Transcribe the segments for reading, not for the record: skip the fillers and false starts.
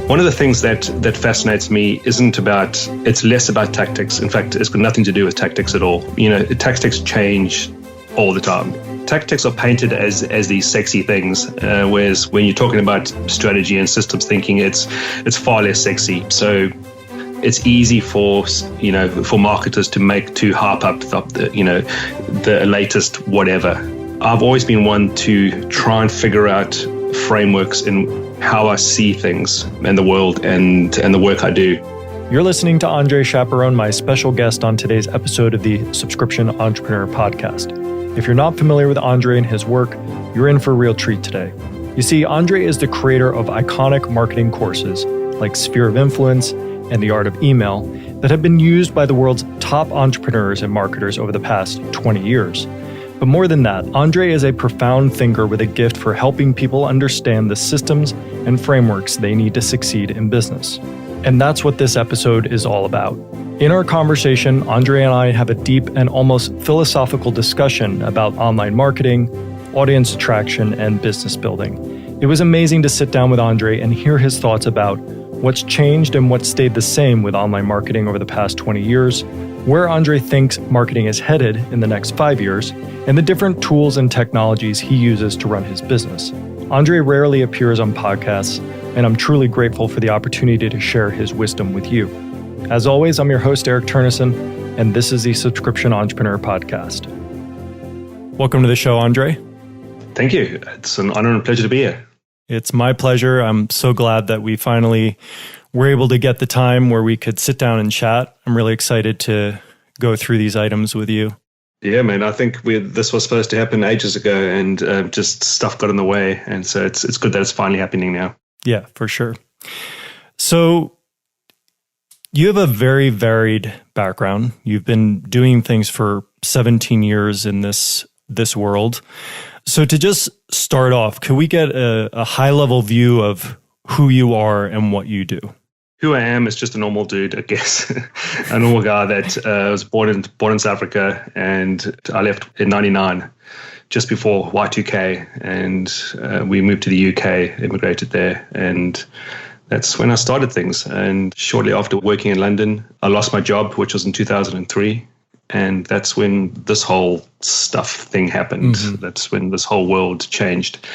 One of the things that fascinates me it's less about tactics. In fact, it's got nothing to do with tactics at all. Tactics change all the time. Tactics are painted as these sexy things, whereas when you're talking about strategy and systems thinking, it's far less sexy. So it's easy for marketers to hype up the latest whatever. I've always been one to try and figure out frameworks in how I see things and the world and the work I do. You're listening to André Chaperon, my special guest on today's episode of the Subscription Entrepreneur Podcast. If you're not familiar with André and his work, you're in for a real treat today. You see, André is the creator of iconic marketing courses like Sphere of Influence and The Art of Email that have been used by the world's top entrepreneurs and marketers over the past 20 years. But more than that, André is a profound thinker with a gift for helping people understand the systems and frameworks they need to succeed in business. And that's what this episode is all about. In our conversation, André and I have a deep and almost philosophical discussion about online marketing, audience attraction, and business building. It was amazing to sit down with André and hear his thoughts about what's changed and what stayed the same with online marketing over the past 20 years, where André thinks marketing is headed in the next 5 years, and the different tools and technologies he uses to run his business. André rarely appears on podcasts, and I'm truly grateful for the opportunity to share his wisdom with you. As always, I'm your host, Eric Turnison, and this is the Subscription Entrepreneur Podcast. Welcome to the show, André. Thank you. It's an honor and pleasure to be here. It's my pleasure. I'm so glad that we finally were able to get the time where we could sit down and chat. I'm really excited to go through these items with you. Yeah, man. I think this was supposed to happen ages ago, and just stuff got in the way, and so it's good that it's finally happening now. Yeah, for sure. So you have a very varied background. You've been doing things for 17 years in this world. So to just start off, could we get a high-level view of who you are and what you do? Who I am is just a normal dude, I guess. A normal guy that was born in South Africa, and I left in 99, just before Y2K, and we moved to the UK, immigrated there, and that's when I started things. And shortly after working in London, I lost my job, which was in 2003. And that's when this whole stuff thing happened. Mm-hmm. That's when this whole world changed.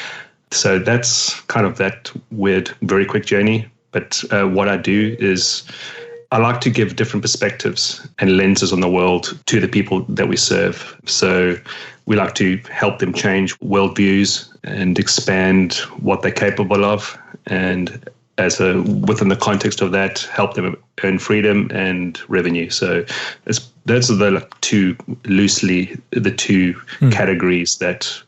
So that's kind of that weird, very quick journey. But what I do is I like to give different perspectives and lenses on the world to the people that we serve. So we like to help them change worldviews and expand what they're capable of. And within the context of that, help them earn freedom and revenue. So those are the two categories that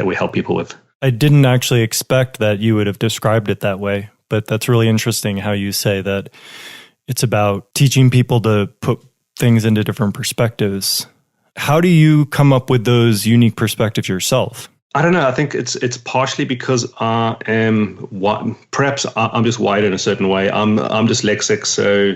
we help people with. I didn't actually expect that you would have described it that way, but that's really interesting how you say that it's about teaching people to put things into different perspectives. How do you come up with those unique perspectives yourself? I don't know. I think it's partially because I am perhaps I'm just wired in a certain way. I'm dyslexic, so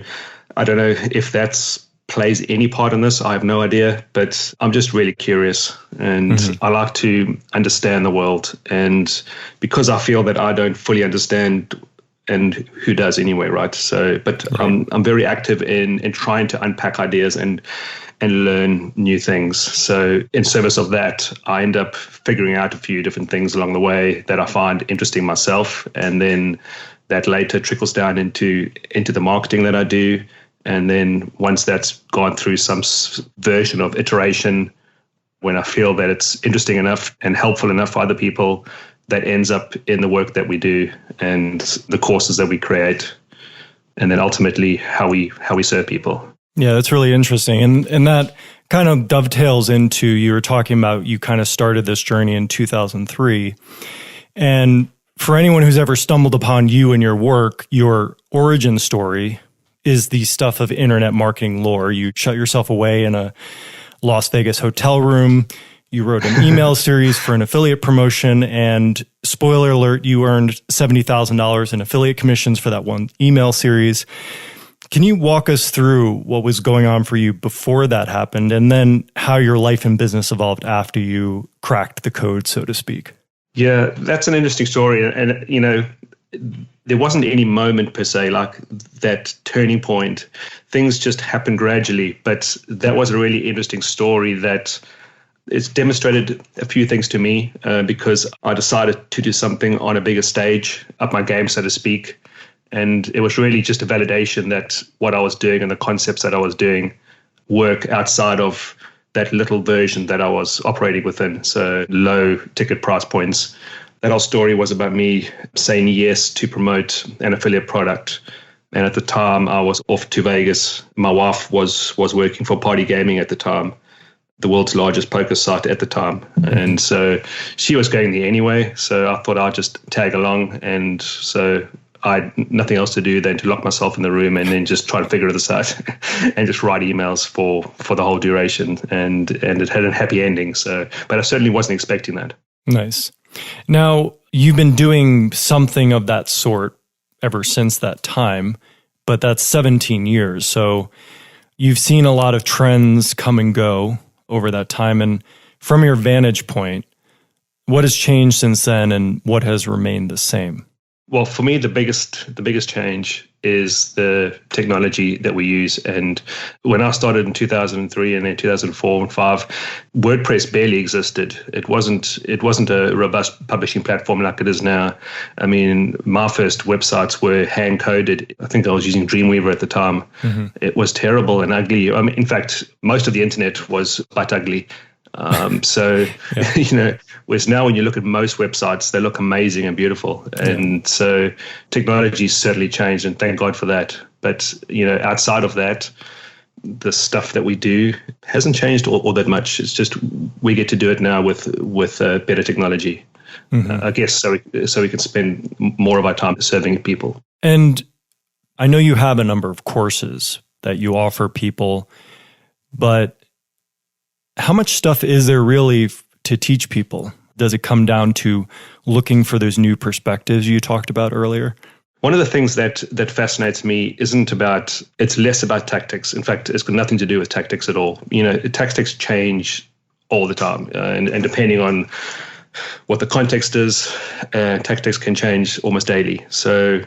I don't know if that plays any part in this. I have no idea, but I'm just really curious, and I like to understand the world. And because I feel that I don't fully understand, and who does anyway, right? So, but I'm very active in trying to unpack ideas and learn new things. So in service of that, I end up figuring out a few different things along the way that I find interesting myself. And then that later trickles down into the marketing that I do. And then once that's gone through some version of iteration, when I feel that it's interesting enough and helpful enough for other people, that ends up in the work that we do and the courses that we create. And then ultimately how we serve people. Yeah, that's really interesting. And that kind of dovetails into, you were talking about, you kind of started this journey in 2003. And for anyone who's ever stumbled upon you and your work, your origin story is the stuff of internet marketing lore. You shut yourself away in a Las Vegas hotel room. You wrote an email series for an affiliate promotion, and spoiler alert, you earned $70,000 in affiliate commissions for that one email series. Can you walk us through what was going on for you before that happened, and then how your life and business evolved after you cracked the code, so to speak? Yeah, that's an interesting story. And there wasn't any moment per se like that turning point. Things just happened gradually, but that was a really interesting story that it's demonstrated a few things to me because I decided to do something on a bigger stage, up my game, so to speak. And it was really just a validation that what I was doing and the concepts that I was doing work outside of that little version that I was operating within. So low ticket price points. That whole story was about me saying yes to promote an affiliate product. And at the time I was off to Vegas. My wife was working for Party Gaming at the time, the world's largest poker site at the time. And so she was going there anyway. So I thought I'd just tag along. And so I had nothing else to do than to lock myself in the room and then just try to figure this out and just write emails for the whole duration. And it had a happy ending. So, but I certainly wasn't expecting that. Nice. Now, you've been doing something of that sort ever since that time, but that's 17 years. So you've seen a lot of trends come and go over that time. And from your vantage point, what has changed since then and what has remained the same? Well, for me, the biggest change is the technology that we use. And when I started in 2003 and then 2004 and 5, WordPress barely existed. It wasn't a robust publishing platform like it is now. I mean, my first websites were hand coded. I think I was using Dreamweaver at the time. Mm-hmm. It was terrible and ugly. I mean, in fact, most of the internet was quite ugly. So, yeah. Whereas now when you look at most websites, they look amazing and beautiful. And so technology's certainly changed, and thank God for that. But, outside of that, the stuff that we do hasn't changed all that much. It's just we get to do it now with better technology, I guess, so we can spend more of our time serving people. And I know you have a number of courses that you offer people, but how much stuff is there really to teach people? Does it come down to looking for those new perspectives you talked about earlier? One of the things that fascinates me it's less about tactics. In fact, it's got nothing to do with tactics at all. Tactics change all the time. And depending on what the context is, tactics can change almost daily. So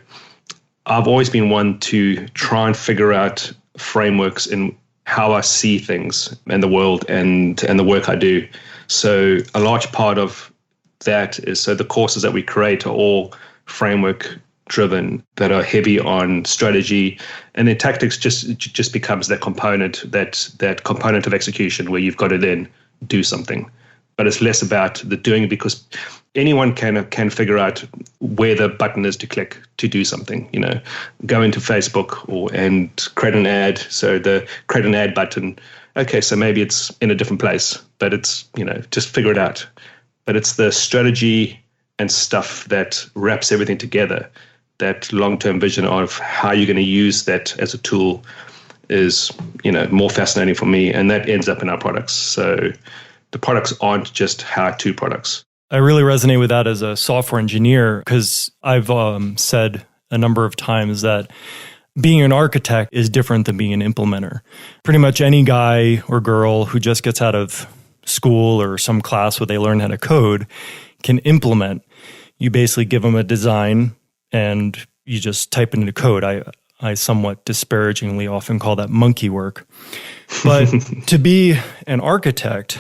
I've always been one to try and figure out frameworks in how I see things and the world and the work I do. So a large part of that is, so the courses that we create are all framework driven, that are heavy on strategy, and then tactics just becomes that component of execution where you've got to then do something. But it's less about the doing, because anyone can figure out where the button is to click to do something. Go into Facebook and create an ad. So the create an ad button. Okay, so maybe it's in a different place, but it's just figure it out. But it's the strategy and stuff that wraps everything together. That long-term vision of how you're going to use that as a tool is more fascinating for me, and that ends up in our products. So the products aren't just how-to products. I really resonate with that as a software engineer, because I've said a number of times that being an architect is different than being an implementer. Pretty much any guy or girl who just gets out of school or some class where they learn how to code can implement. You basically give them a design and you just type it into code. I somewhat disparagingly often call that monkey work. But to be an architect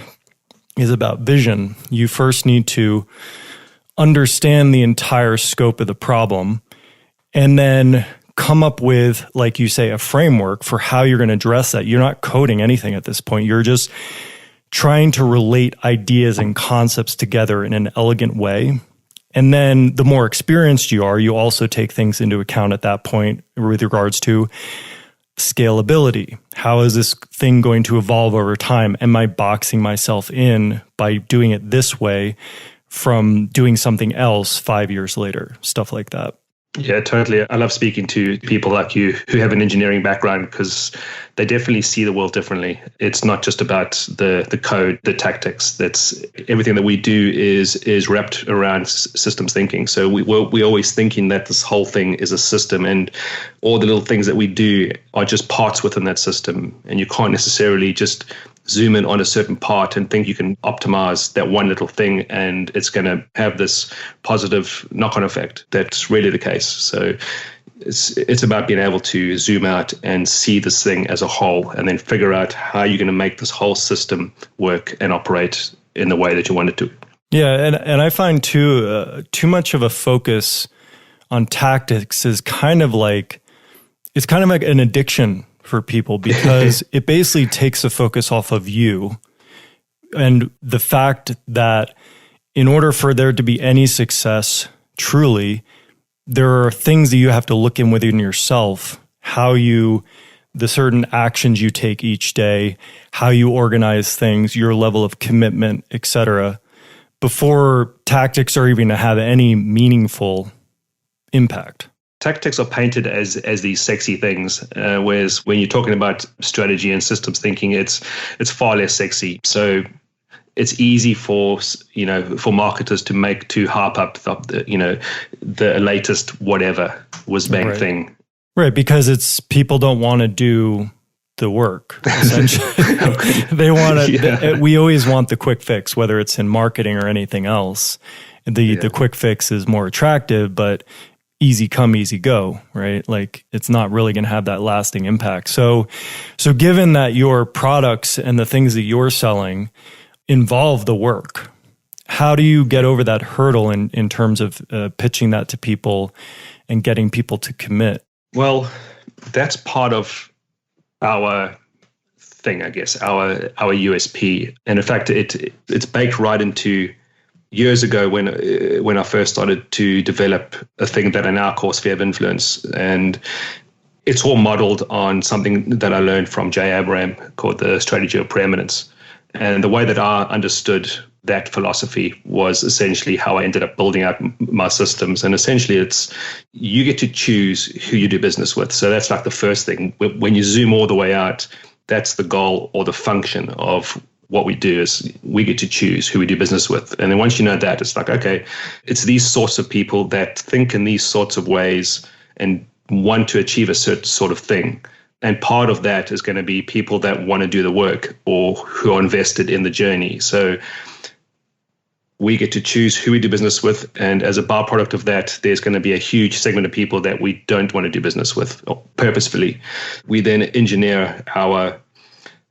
is about vision. You first need to understand the entire scope of the problem and then come up with, like you say, a framework for how you're going to address that. You're not coding anything at this point. You're just trying to relate ideas and concepts together in an elegant way. And then the more experienced you are, you also take things into account at that point with regards to scalability. How is this thing going to evolve over time? Am I boxing myself in by doing it this way from doing something else 5 years later? Stuff like that. Yeah, totally. I love speaking to people like you who have an engineering background, because they definitely see the world differently. It's not just about the code, the tactics. That's everything that we do is wrapped around systems thinking. So we're always thinking that this whole thing is a system, and all the little things that we do are just parts within that system. And you can't necessarily just zoom in on a certain part and think you can optimize that one little thing and it's going to have this positive knock-on effect. That's really the case. So it's about being able to zoom out and see this thing as a whole and then figure out how you're going to make this whole system work and operate in the way that you want it to. Yeah, and I find too much of a focus on tactics is kind of like an addiction for people, because it basically takes the focus off of you and the fact that in order for there to be any success truly, there are things that you have to look in within yourself, the certain actions you take each day, how you organize things, your level of commitment, etc., before tactics are even to have any meaningful impact. Tactics are painted as these sexy things, whereas when you're talking about strategy and systems thinking, it's far less sexy. So it's easy for marketers to hype up the latest whatever whiz bang thing. Right, because people don't want to do the work, essentially. They want to. We always want the quick fix, whether it's in marketing or anything else. The quick fix is more attractive, but easy come, easy go, right? Like it's not really going to have that lasting impact. So given that your products and the things that you're selling involve the work, how do you get over that hurdle in terms of pitching that to people and getting people to commit? Well, that's part of our thing, I guess, our USP. And in fact, it's baked right into years ago when I first started to develop a thing that I now call Sphere of Influence. And it's all modeled on something that I learned from Jay Abraham called the strategy of preeminence. And the way that I understood that philosophy was essentially how I ended up building out my systems. And essentially it's you get to choose who you do business with. So that's like the first thing. When you zoom all the way out, that's the goal or the function of what we do is we get to choose who we do business with. And then once you know that, it's like, okay, it's these sorts of people that think in these sorts of ways and want to achieve a certain sort of thing. And part of that is going to be people that want to do the work or who are invested in the journey. So we get to choose who we do business with. And as a byproduct of that, there's going to be a huge segment of people that we don't want to do business with purposefully. We then engineer our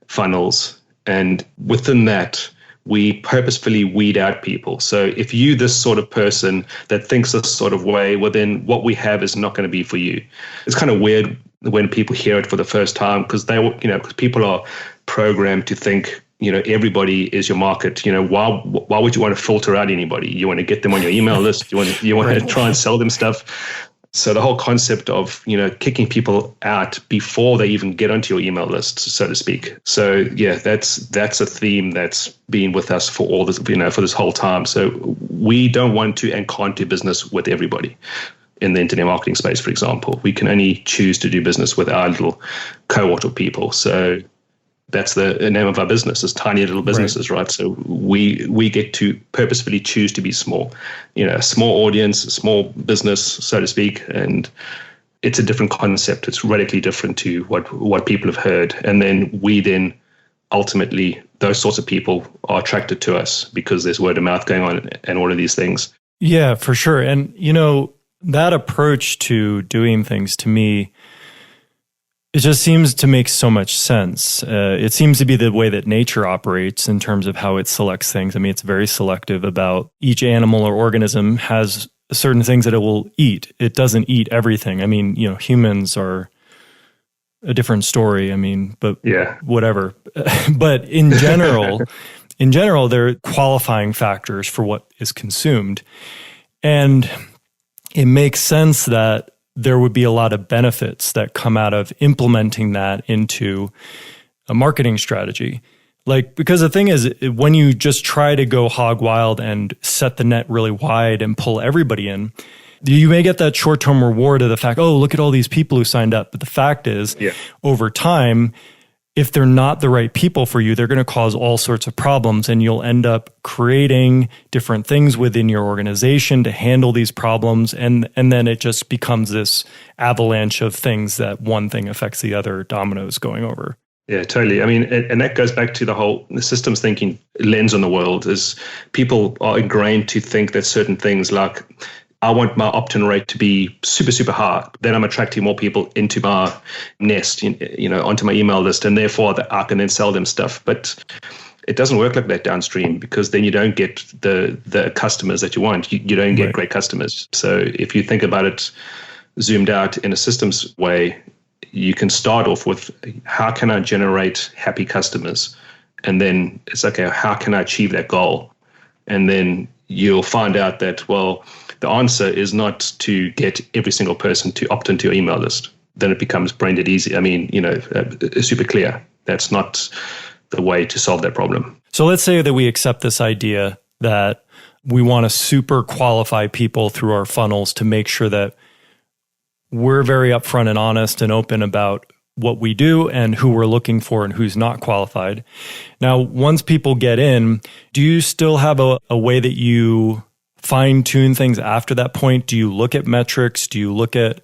funnels. And within that, we purposefully weed out people. So if you're this sort of person that thinks this sort of way, well, then what we have is not going to be for you. It's kind of weird when people hear it for the first time because because people are programmed to think, everybody is your market. Why would you want to filter out anybody? You want to get them on your email list. You want to try and sell them stuff. So the whole concept of, kicking people out before they even get onto your email list, so to speak. So yeah, that's a theme that's been with us for all this, for this whole time. So we don't want to and can't do business with everybody in the internet marketing space, for example. We can only choose to do business with our little cohort of people. So that's the name of our business, is tiny little businesses, right? So we get to purposefully choose to be small, a small audience, a small business, so to speak. And it's a different concept. It's radically different to what people have heard. And then ultimately, those sorts of people are attracted to us because there's word of mouth going on and all of these things. Yeah, for sure. And, that approach to doing things, to me, it just seems to make so much sense. It seems to be the way that nature operates in terms of how it selects things. I mean, it's very selective about each animal or organism has certain things that it will eat. It doesn't eat everything. I mean, humans are a different story. I mean, but yeah, whatever. But in general, there are qualifying factors for what is consumed. And it makes sense that there would be a lot of benefits that come out of implementing that into a marketing strategy. Because the thing is, when you just try to go hog wild and set the net really wide and pull everybody in, you may get that short-term reward of the fact, oh, look at all these people who signed up. But the fact is, over time, if they're not the right people for you, they're going to cause all sorts of problems, and you'll end up creating different things within your organization to handle these problems. And then it just becomes this avalanche of things that one thing affects the other, dominoes going over. Yeah, totally. I mean, and that goes back to the systems thinking lens on the world is people are ingrained to think that certain things like, I want my opt-in rate to be super, super high. Then I'm attracting more people into my nest, onto my email list, and therefore I can then sell them stuff. But it doesn't work like that downstream, because then you don't get the customers that you want. You don't get great customers. So if you think about it zoomed out in a systems way, you can start off with, how can I generate happy customers? And then it's okay, how can I achieve that goal? And then you'll find out that, well, the answer is not to get every single person to opt into your email list. Then it becomes brain dead easy. I mean, super clear. That's not the way to solve that problem. So let's say that we accept this idea that we want to super qualify people through our funnels to make sure that we're very upfront and honest and open about what we do and who we're looking for and who's not qualified. Now, once people get in, do you still have a way that you fine-tune things after that point? Do you look at metrics? Do you look at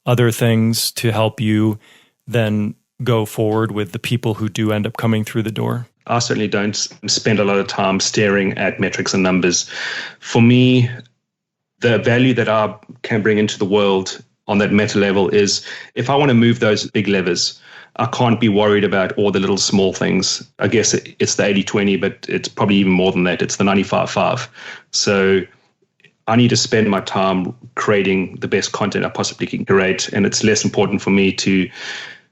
other things to help you then go forward with the people who do end up coming through the door? I certainly don't spend a lot of time staring at metrics and numbers. For me, the value that I can bring into the world on that meta level is, if I want to move those big levers, I can't be worried about all the little small things. I guess it's the 80-20, but it's probably even more than that. It's the 95-5. So I need to spend my time creating the best content I possibly can create. And it's less important for me to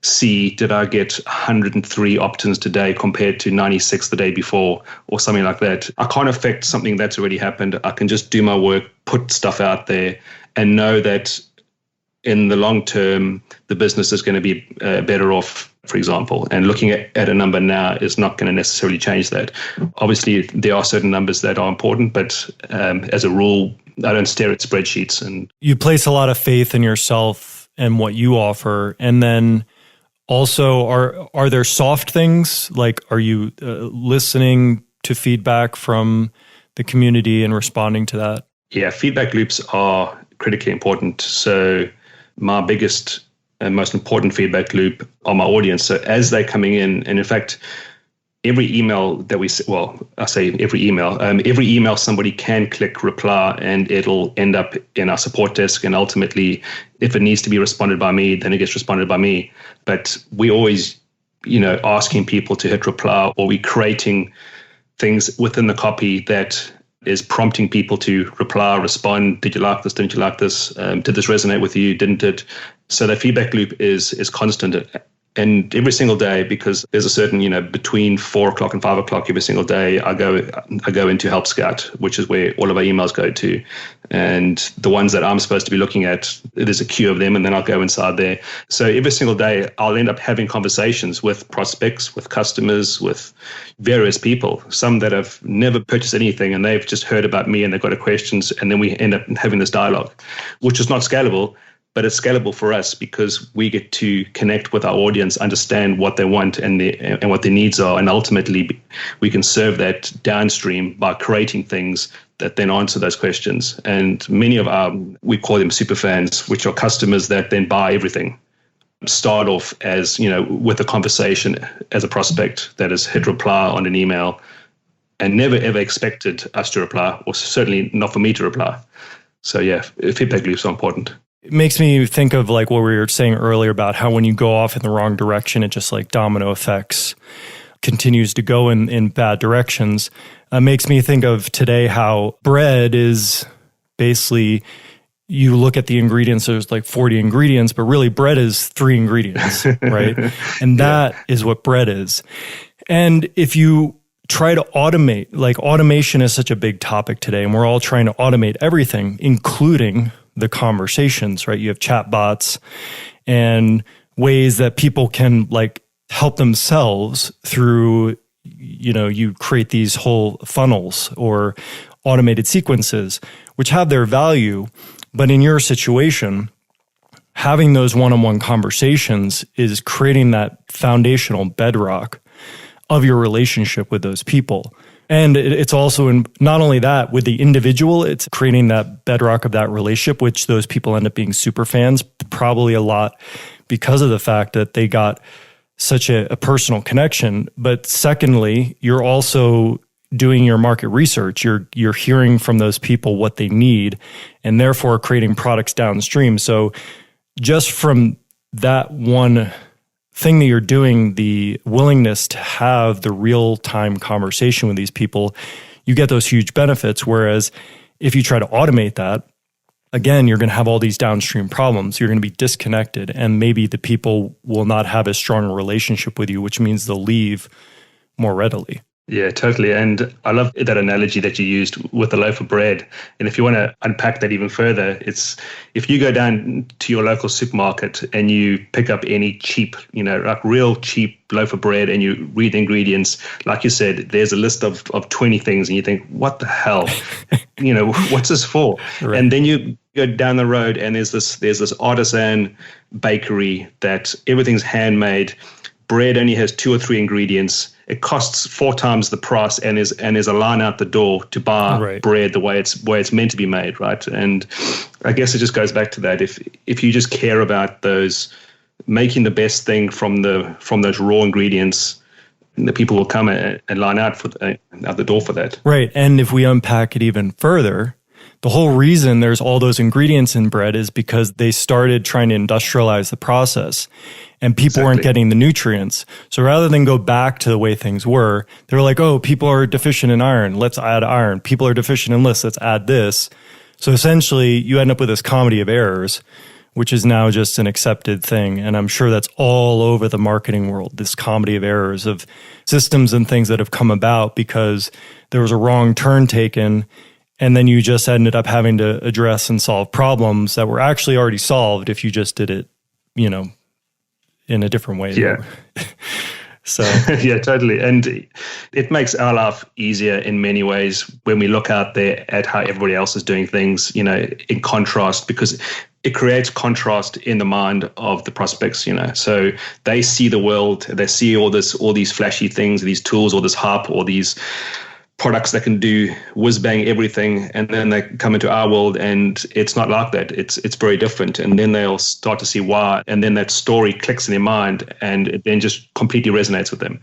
see, did I get 103 opt-ins today compared to 96 the day before, or something like that. I can't affect something that's already happened. I can just do my work, put stuff out there, and know that in the long term, the business is going to be better off, for example. And looking at a number now is not going to necessarily change that. Obviously, there are certain numbers that are important, but as a rule, I don't stare at spreadsheets. And you place a lot of faith in yourself and what you offer. And then also, are there soft things? Like, are you listening to feedback from the community and responding to that? Yeah, feedback loops are critically important. So my biggest and most important feedback loop are my audience. So as they're coming in, and in fact, every email that every email somebody can click reply and it'll end up in our support desk. And ultimately, if it needs to be responded by me, then it gets responded by me. But we always, asking people to hit reply, or we creating things within the copy that is prompting people to reply, respond. Did you like this? Didn't you like this? Did this resonate with you? Didn't it? So the feedback loop is constant. And every single day, because there's a certain, between 4 o'clock and 5 o'clock every single day, I go into Help Scout, which is where all of our emails go to. And the ones that I'm supposed to be looking at, there's a queue of them, and then I'll go inside there. So every single day, I'll end up having conversations with prospects, with customers, with various people, some that have never purchased anything, and they've just heard about me and they've got questions. And then we end up having this dialogue, which is not scalable. But it's scalable for us because we get to connect with our audience, understand what they want and what their needs are. And ultimately, we can serve that downstream by creating things that then answer those questions. And many of we call them super fans, which are customers that then buy everything. Start off as, with a conversation as a prospect that has hit reply on an email and never, ever expected us to reply, or certainly not for me to reply. So yeah, feedback loops are important. It makes me think of like what we were saying earlier about how when you go off in the wrong direction, it just like domino effects continues to go in bad directions. Makes me think of today how bread is basically, you look at the ingredients, there's like 40 ingredients, but really bread is 3 ingredients, right? And that is what bread is. And if you try to automate, like automation is such a big topic today, and we're all trying to automate everything, including the conversations, right? You have chat bots and ways that people can like help themselves through, you create these whole funnels or automated sequences, which have their value. But in your situation, having those one-on-one conversations is creating that foundational bedrock of your relationship with those people. And it's also not only that, with the individual, it's creating that bedrock of that relationship, which those people end up being super fans, probably a lot because of the fact that they got such a personal connection. But secondly, you're also doing your market research. You're hearing from those people what they need, and therefore creating products downstream. So just from that one thing that you're doing, the willingness to have the real-time conversation with these people, you get those huge benefits. Whereas if you try to automate that, again, you're going to have all these downstream problems. You're going to be disconnected, and maybe the people will not have as strong a relationship with you, which means they'll leave more readily. Yeah, totally. And I love that analogy that you used with the loaf of bread. And if you want to unpack that even further, it's if you go down to your local supermarket and you pick up any cheap, like real cheap loaf of bread, and you read the ingredients, like you said, there's a list of 20 things, and you think, what the hell? What's this for? Right. And then you go down the road and there's this artisan bakery that everything's handmade. Bread only has 2 or 3 ingredients. It costs 4 times the price, and there's a line out the door to buy bread the way it's meant to be made, right? And I guess it just goes back to that. If you just care about those, making the best thing from those raw ingredients, the people will come and line out out the door for that. Right. And if we unpack it even further, the whole reason there's all those ingredients in bread is because they started trying to industrialize the process, and people weren't getting the nutrients. So rather than go back to the way things were, they were like, oh, people are deficient in iron, let's add iron. People are deficient in this, let's add this. So essentially, you end up with this comedy of errors, which is now just an accepted thing. And I'm sure that's all over the marketing world, this comedy of errors of systems and things that have come about because there was a wrong turn taken, and then you just ended up having to address and solve problems that were actually already solved if you just did it, in a different way. Yeah. So yeah, totally. And it makes our life easier in many ways when we look out there at how everybody else is doing things, in contrast, because it creates contrast in the mind of the prospects, So they see the world, they see all these flashy things, these tools, all this hype, all these products that can do whiz-bang everything, and then they come into our world and it's not like that. It's very different, and then they'll start to see why, and then that story clicks in their mind and it then just completely resonates with them.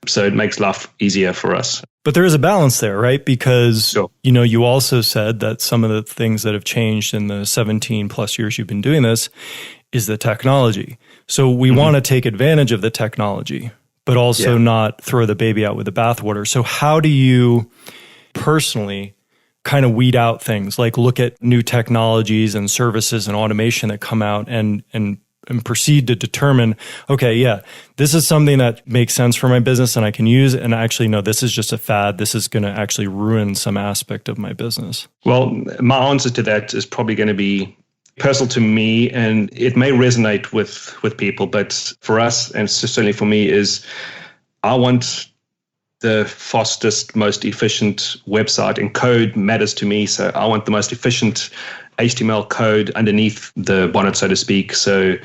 So it makes life easier for us. But there is a balance there, right? Because, you also said that some of the things that have changed in the 17 plus years you've been doing this is the technology. So we want to take advantage of the technology, but also not throw the baby out with the bathwater. So how do you personally kind of weed out things, like look at new technologies and services and automation that come out and proceed to determine, okay, this is something that makes sense for my business and I can use, and actually, no, this is just a fad. This is going to actually ruin some aspect of my business? Well, my answer to that is probably going to be personal to me, and it may resonate with people, but for us, and certainly for me, is I want the fastest, most efficient website, and code matters to me. So I want the most efficient HTML code underneath the bonnet, so to speak. So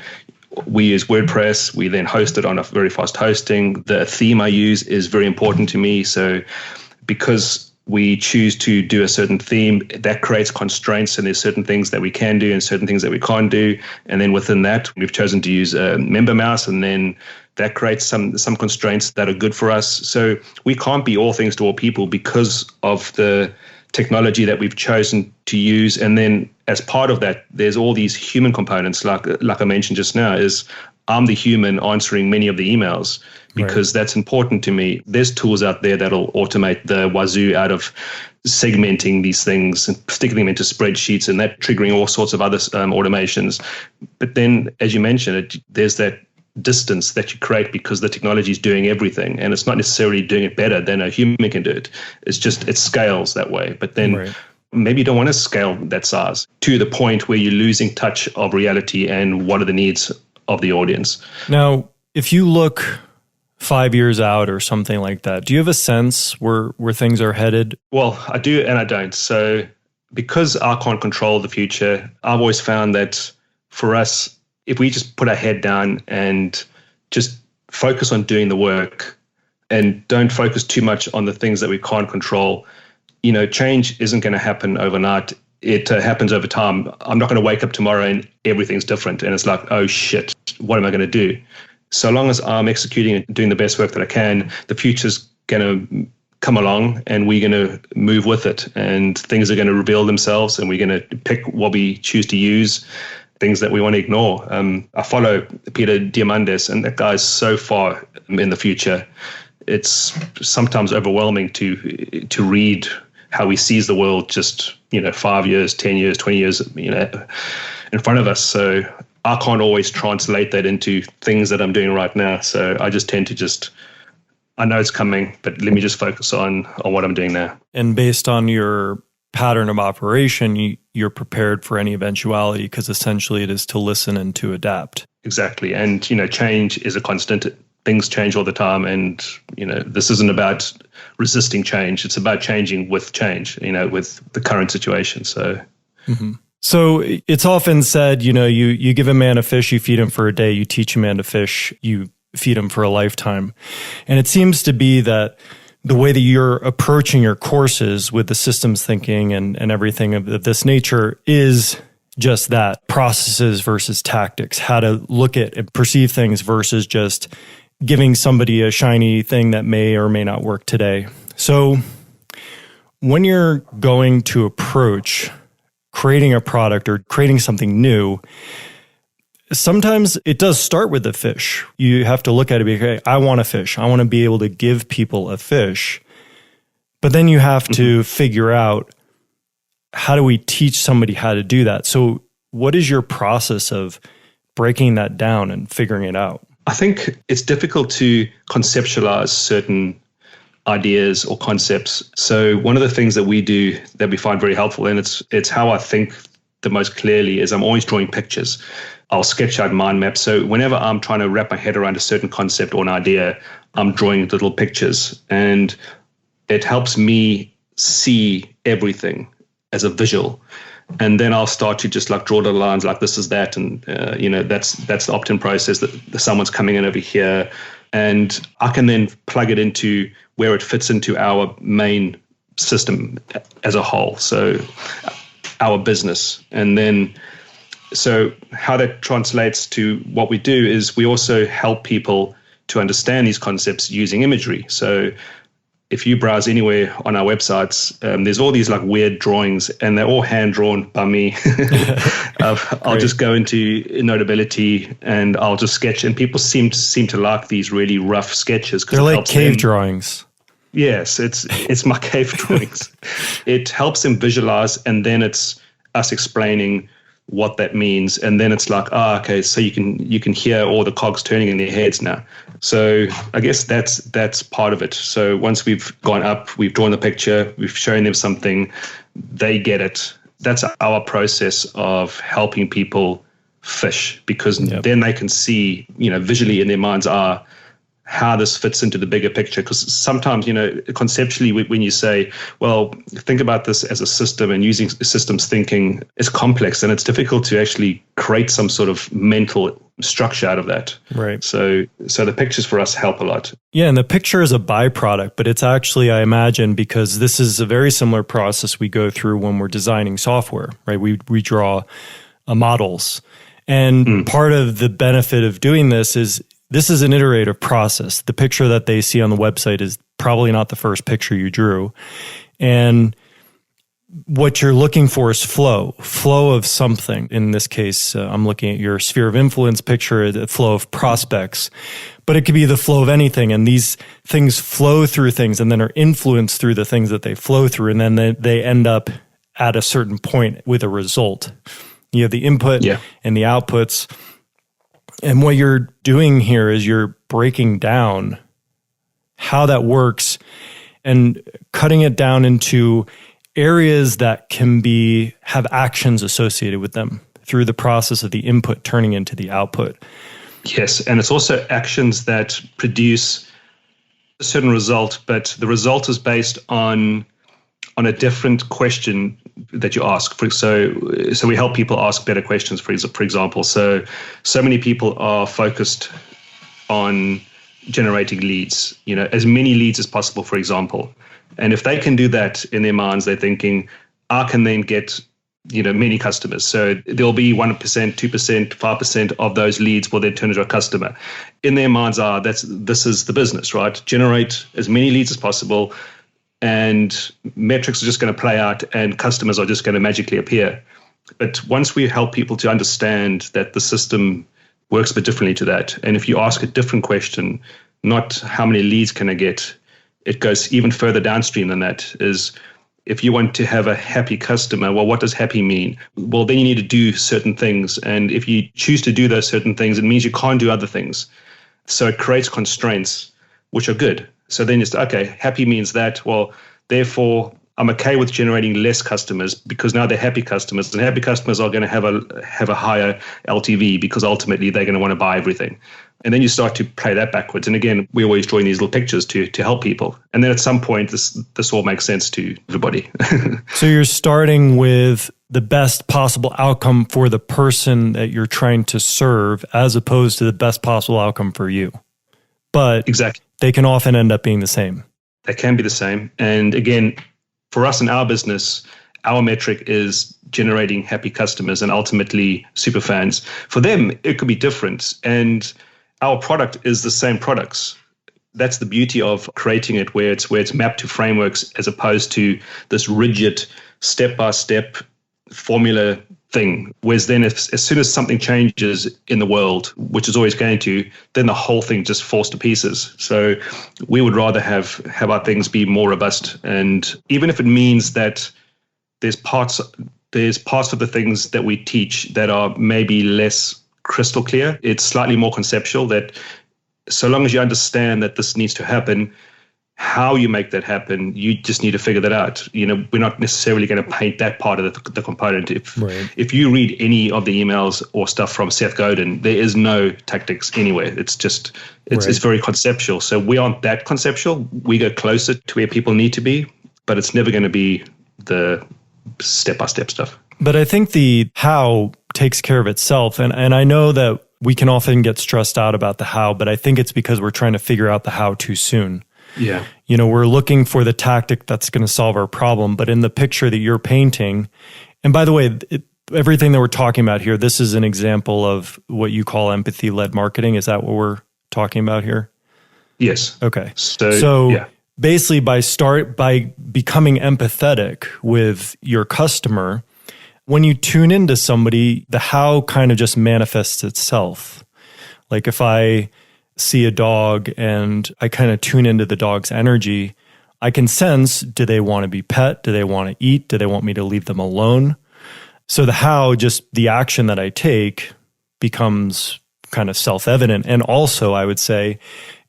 we use WordPress. We then host it on a very fast hosting. The theme I use is very important to me. So because we choose to do a certain theme, that creates constraints, and there's certain things that we can do and certain things that we can't do. And then within that, we've chosen to use MemberMouse, and then that creates some constraints that are good for us. So we can't be all things to all people because of the technology that we've chosen to use. And then as part of that, there's all these human components, like I mentioned just now, is I'm the human answering many of the emails because that's important to me. There's tools out there that'll automate the wazoo out of segmenting these things and sticking them into spreadsheets, and that triggering all sorts of other automations. But then, as you mentioned, there's that distance that you create because the technology is doing everything, and it's not necessarily doing it better than a human can do it. It's just, it scales that way. But then maybe you don't want to scale that size to the point where you're losing touch of reality and what are the needs of the audience. Now, if you look 5 years out or something like that, do you have a sense where things are headed? Well, I do and I don't. So because I can't control the future, I've always found that for us, if we just put our head down and just focus on doing the work and don't focus too much on the things that we can't control, change isn't going to happen overnight. It happens over time. I'm not going to wake up tomorrow and everything's different. And it's like, oh shit, what am I going to do? so long as I'm executing and doing the best work that I can, the future's going to come along and we're going to move with it, and things are going to reveal themselves, and we're going to pick what we choose to use, things that we want to ignore. I follow Peter Diamandis, and that guy's so far in the future. It's sometimes overwhelming to read how he sees the world just, 5 years, 10 years, 20 years, in front of us. So I can't always translate that into things that I'm doing right now. So I just tend to I know it's coming, but let me just focus on what I'm doing now. And based on your pattern of operation, you're prepared for any eventuality, because essentially it is to listen and to adapt. Exactly. And, change is a constant. Things change all the time. And, this isn't about resisting change. It's about changing with change, with the current situation. So, So it's often said, you give a man a fish, you feed him for a day, you teach a man to fish, you feed him for a lifetime. And it seems to be that the way that you're approaching your courses with the systems thinking and everything of this nature is just that, processes versus tactics, how to look at and perceive things versus just giving somebody a shiny thing that may or may not work today. So when you're going to approach creating a product or creating something new, sometimes it does start with the fish. You have to look at it and be, okay, I want a fish. I want to be able to give people a fish. But then you have to figure out, how do we teach somebody how to do that? So what is your process of breaking that down and figuring it out? I think it's difficult to conceptualize certain ideas or concepts. So one of the things that we do that we find very helpful, and it's how I think the most clearly, is I'm always drawing pictures. I'll sketch out mind maps. So whenever I'm trying to wrap my head around a certain concept or an idea, I'm drawing little pictures, and it helps me see everything as a visual. And then I'll start to just draw the lines like this is that. And, that's the opt-in process, that someone's coming in over here. And I can then plug it into where it fits into our main system as a whole. So our business. And then, so how that translates to what we do is we also help people to understand these concepts using imagery. So if you browse anywhere on our websites, there's all these weird drawings, and they're all hand drawn by me. I'll just go into Notability and I'll just sketch, and people seem to like these really rough sketches. They're like cave drawings. Yes, it's my cave drawings. It helps them visualize, and then it's us explaining what that means, and then it's okay, so you can hear all the cogs turning in their heads now. So I guess that's part of it. So once we've gone up, we've drawn the picture, we've shown them something, they get it. That's our process of helping people fish, because then they can see, visually in their mind's eye, how this fits into the bigger picture. Because sometimes, conceptually, when you say, well, think about this as a system, and using systems thinking is complex, and it's difficult to actually create some sort of mental structure out of that. Right. So the pictures for us help a lot. Yeah, and the picture is a byproduct, but it's actually, I imagine, because this is a very similar process we go through when we're designing software, right? We draw models. And part of the benefit of doing this is an iterative process. The picture that they see on the website is probably not the first picture you drew. And what you're looking for is flow of something. In this case, I'm looking at your sphere of influence picture, the flow of prospects, but it could be the flow of anything. And these things flow through things and then are influenced through the things that they flow through. And then they end up at a certain point with a result. You have the input and the outputs. And what you're doing here is you're breaking down how that works and cutting it down into areas that can have actions associated with them through the process of the input turning into the output. Yes, and it's also actions that produce a certain result, but the result is based on a different question that you ask. So we help people ask better questions, for example. So many people are focused on generating leads, as many leads as possible, for example. And if they can do that in their minds, they're thinking, I can then get many customers. So there'll be 1%, 2%, 5% of those leads will then turn into a customer. In their minds this is the business, right? Generate as many leads as possible, and metrics are just going to play out and customers are just going to magically appear. But once we help people to understand that the system works a bit differently to that, and if you ask a different question, not how many leads can I get, it goes even further downstream than that, is if you want to have a happy customer, well, what does happy mean? Well, then you need to do certain things. And if you choose to do those certain things, it means you can't do other things. So it creates constraints, which are good. So then it's, okay, happy means that. Well, therefore, I'm okay with generating less customers because now they're happy customers. And happy customers are going to have a higher LTV because ultimately they're going to want to buy everything. And then you start to play that backwards. And again, we're always drawing these little pictures to help people. And then at some point, this all makes sense to everybody. So you're starting with the best possible outcome for the person that you're trying to serve as opposed to the best possible outcome for you. But exactly, they can often end up being the same. They can be the same. And again, for us in our business, our metric is generating happy customers and ultimately super fans. For them, it could be different. And our product is the same products. That's the beauty of creating it where it's mapped to frameworks as opposed to this rigid step-by-step formula thing. Whereas then as soon as something changes in the world, which is always going to, then the whole thing just falls to pieces. So we would rather have our things be more robust. And even if it means that there's parts of the things that we teach that are maybe less crystal clear, it's slightly more conceptual, that so long as you understand that this needs to happen, how you make that happen, you just need to figure that out. We're not necessarily going to paint that part of the component. If you read any of the emails or stuff from Seth Godin, there is no tactics anywhere. It's just, it's very conceptual. So we aren't that conceptual. We go closer to where people need to be, but it's never going to be the step-by-step stuff. But I think the how takes care of itself. And I know that we can often get stressed out about the how, but I think it's because we're trying to figure out the how too soon. Yeah. We're looking for the tactic that's going to solve our problem. But in the picture that you're painting, and by the way, everything that we're talking about here, this is an example of what you call empathy-led marketing. Is that what we're talking about here? Yes. Okay. So yeah. Basically by becoming empathetic with your customer, when you tune into somebody, the how kind of just manifests itself. Like if I see a dog and I kind of tune into the dog's energy, I can sense, do they want to be pet? Do they want to eat? Do they want me to leave them alone? So the how, just the action that I take, becomes kind of self-evident. And also, I would say,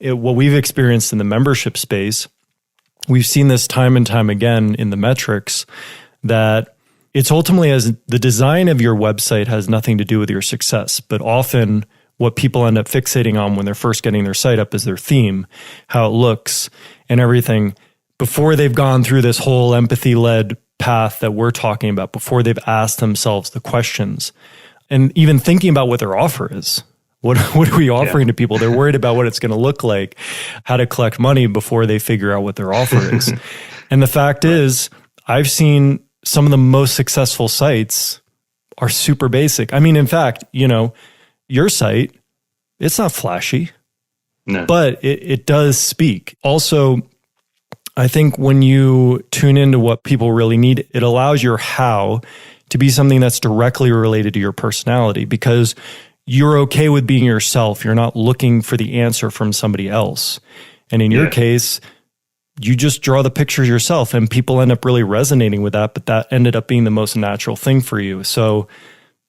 what we've experienced in the membership space, we've seen this time and time again in the metrics, that it's ultimately as the design of your website has nothing to do with your success, but often what people end up fixating on when they're first getting their site up is their theme, how it looks and everything, before they've gone through this whole empathy-led path that we're talking about, before they've asked themselves the questions and even thinking about what their offer is. What are we offering to people? They're worried about what it's going to look like, how to collect money before they figure out what their offer is. And the fact is, I've seen some of the most successful sites are super basic. I mean, in fact, your site, it's not flashy, but it does speak. Also, I think when you tune into what people really need, it allows your how to be something that's directly related to your personality, because you're okay with being yourself. You're not looking for the answer from somebody else. And in your case, you just draw the pictures yourself, and people end up really resonating with that, but that ended up being the most natural thing for you. So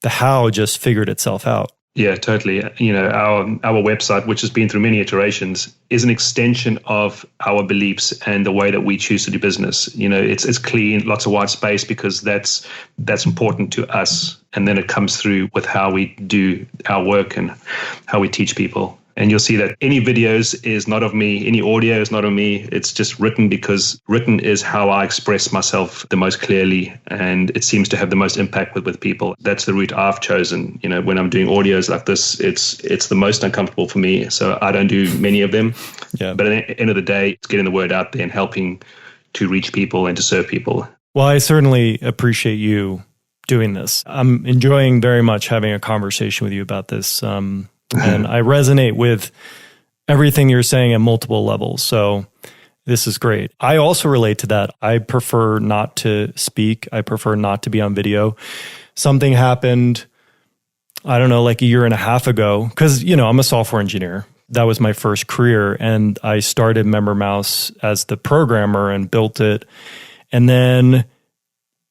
the how just figured itself out. Yeah, totally. Our website, which has been through many iterations, is an extension of our beliefs and the way that we choose to do business. It's clean, lots of white space, because that's important to us. And then it comes through with how we do our work and how we teach people. And you'll see that any videos is not of me, any audio is not of me. It's just written, because written is how I express myself the most clearly, and it seems to have the most impact with people. That's the route I've chosen. When I'm doing audios like this, it's the most uncomfortable for me, so I don't do many of them. Yeah. But at the end of the day, it's getting the word out there and helping to reach people and to serve people. Well, I certainly appreciate you doing this. I'm enjoying very much having a conversation with you about this. And I resonate with everything you're saying at multiple levels. So this is great. I also relate to that. I prefer not to speak. I prefer not to be on video. Something happened, I don't know, like a year and a half ago, because, I'm a software engineer. That was my first career. And I started MemberMouse as the programmer and built it. And then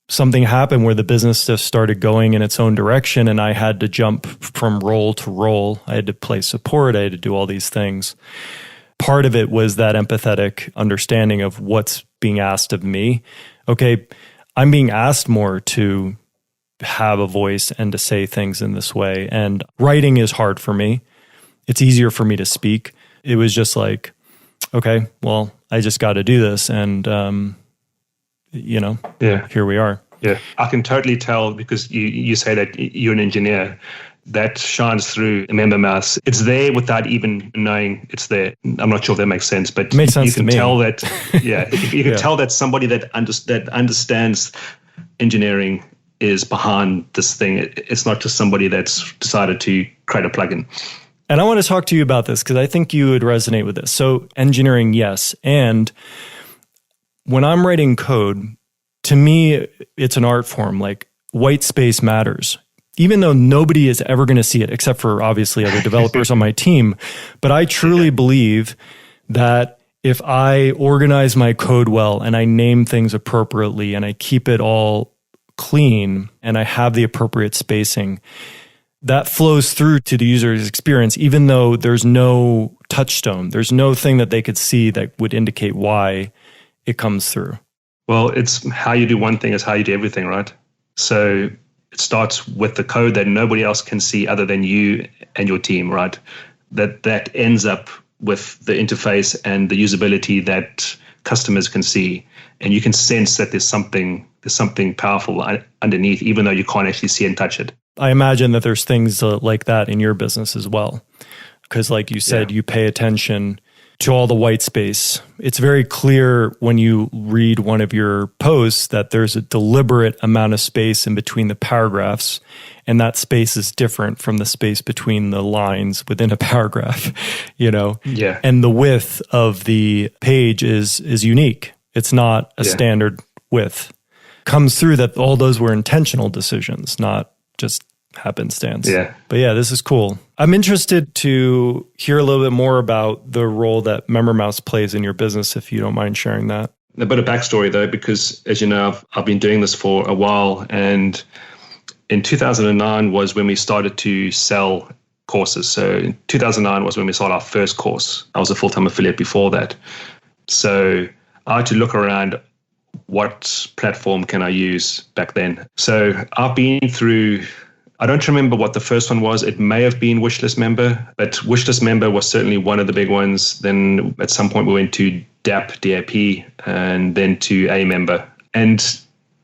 something happened where the business just started going in its own direction, and I had to jump from role to role. I had to play support. I had to do all these things. Part of it was that empathetic understanding of what's being asked of me. Okay, I'm being asked more to have a voice and to say things in this way. And writing is hard for me. It's easier for me to speak. It was just like, okay, well, I just got to do this. And, here we are. Yeah, I can totally tell, because you say that you're an engineer. That shines through MemberMouse. It's there without even knowing it's there. I'm not sure if that makes sense, but it makes sense you can to me. Tell that. Yeah, you can tell that somebody that understands engineering is behind this thing. It's not just somebody that's decided to create a plugin. And I want to talk to you about this because I think you would resonate with this. So engineering, yes. And when I'm writing code, to me, it's an art form. Like, white space matters. Even though nobody is ever going to see it, except for obviously other developers on my team. But I truly believe that if I organize my code well and I name things appropriately and I keep it all clean and I have the appropriate spacing, that flows through to the user's experience, even though there's no touchstone. There's no thing that they could see that would indicate why it comes through. Well, it's how you do one thing is how you do everything, right? So it starts with the code that nobody else can see other than you and your team, right? That ends up with the interface and the usability that customers can see. And you can sense that there's something powerful underneath, even though you can't actually see and touch it. I imagine that there's things like that in your business as well. Because like you said, you pay attention to all the white space. It's very clear when you read one of your posts that there's a deliberate amount of space in between the paragraphs, and that space is different from the space between the lines within a paragraph, Yeah. And the width of the page is unique. It's not a standard width. Comes through that all those were intentional decisions, not just happenstance. Yeah. But yeah, this is cool. I'm interested to hear a little bit more about the role that MemberMouse plays in your business, if you don't mind sharing that. A bit of backstory though, because as you know, I've been doing this for a while, and in 2009 was when we started to sell courses. So in 2009 was when we sold our first course. I was a full-time affiliate before that. So I had to look around, what platform can I use back then? So I've been through, I don't remember what the first one was. It may have been Wishlist Member, but Wishlist Member was certainly one of the big ones. Then at some point we went to DAP, and then to A Member. And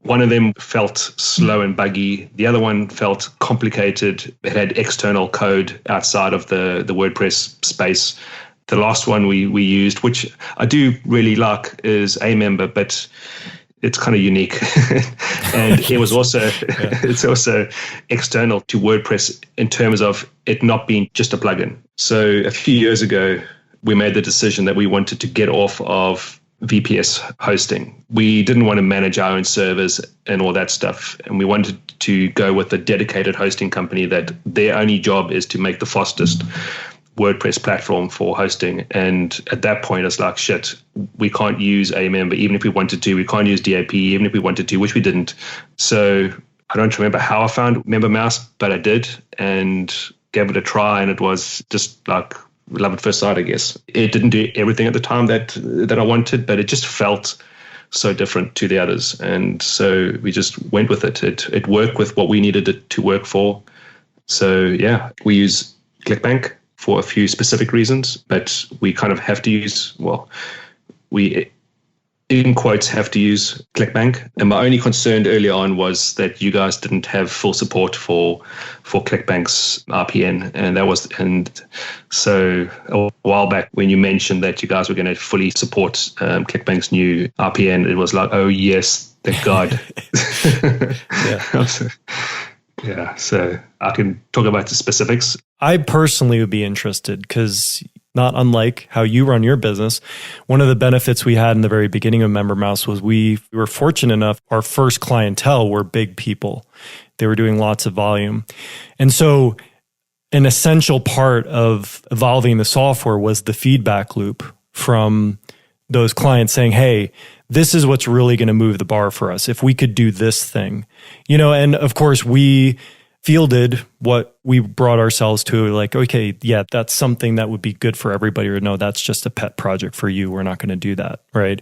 one of them felt slow and buggy. The other one felt complicated. It had external code outside of the WordPress space. The last one we used, which I do really like, is A Member, but it's kind of unique. And it was also, it's also external to WordPress in terms of it not being just a plugin. So a few years ago, we made the decision that we wanted to get off of VPS hosting. We didn't want to manage our own servers and all that stuff. And we wanted to go with a dedicated hosting company that their only job is to make the fastest WordPress platform for hosting. And at that point, it's like, shit, we can't use A Member even if we wanted to. We can't use DAP even if we wanted to, which we didn't. So I don't remember how I found MemberMouse, but I did and gave it a try. And it was just like love at first sight, I guess. It didn't do everything at the time that I wanted, but it just felt so different to the others. And so we just went with it. It worked with what we needed it to work for. So yeah, we use ClickBank for a few specific reasons, but we kind of have to use, we in quotes have to use ClickBank. And my only concern early on was that you guys didn't have full support for ClickBank's RPN. And so a while back when you mentioned that you guys were going to fully support ClickBank's new RPN, it was like, oh yes, Thank God. Yeah. Yeah, so I can talk about the specifics. I personally would be interested because not unlike how you run your business, one of the benefits we had in the very beginning of MemberMouse was we were fortunate enough, our first clientele were big people. They were doing lots of volume. And so an essential part of evolving the software was the feedback loop from those clients saying, hey, this is what's really going to move the bar for us. If we could do this thing, and of course we fielded what we brought ourselves to, like, okay, yeah, that's something that would be good for everybody, or no, that's just a pet project for you. We're not going to do that. Right.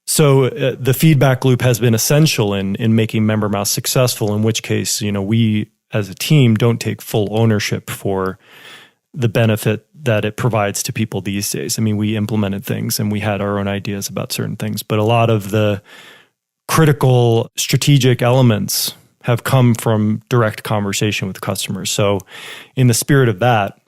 So the feedback loop has been essential in making MemberMouse successful, in which case, we as a team don't take full ownership for the benefit that it provides to people these days. I mean, we implemented things and we had our own ideas about certain things, but a lot of the critical strategic elements have come from direct conversation with customers. So in the spirit of that,